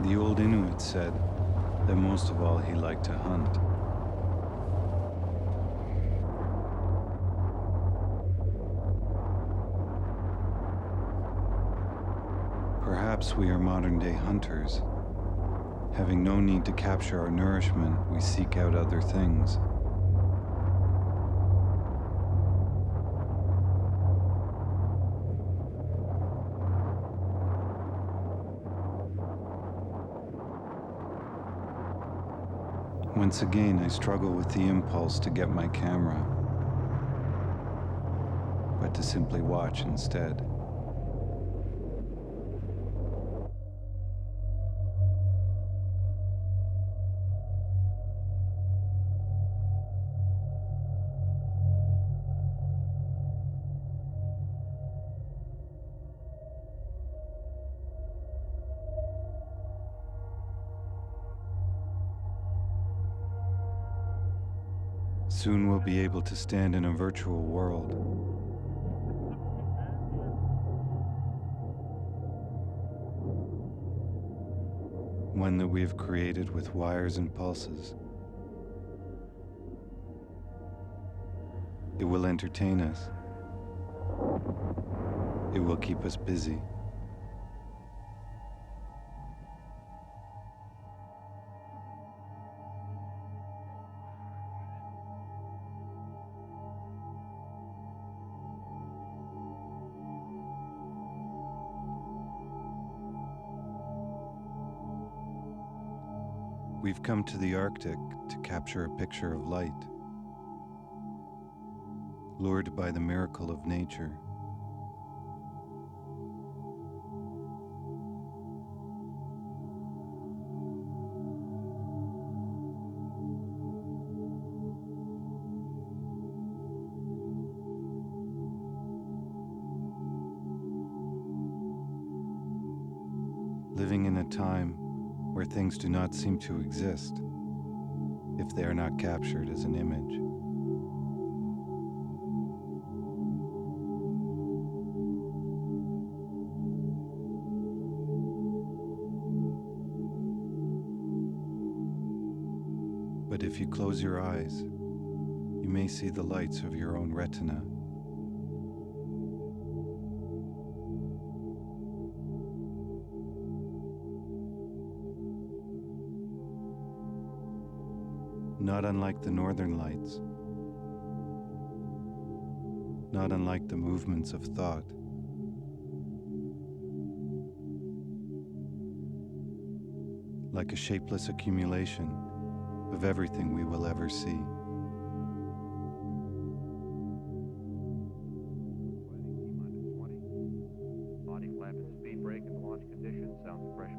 The old Inuit said that most of all he liked to hunt. Perhaps we are modern-day hunters. Having no need to capture our nourishment, we seek out other things. Once again, I struggle with the impulse to get my camera, but to simply watch instead. Soon we'll be able to stand in a virtual world. One that we have created with wires and pulses. It will entertain us. It will keep us busy. We've come to the Arctic to capture a picture of light, lured by the miracle of nature. Living in a time where things do not seem to exist if they are not captured as an image. But if you close your eyes, you may see the lights of your own retina. Not unlike the northern lights, not unlike the movements of thought. Like a shapeless accumulation of everything we will ever see. Body flap and speed brake in launch conditions. Sounds fresh.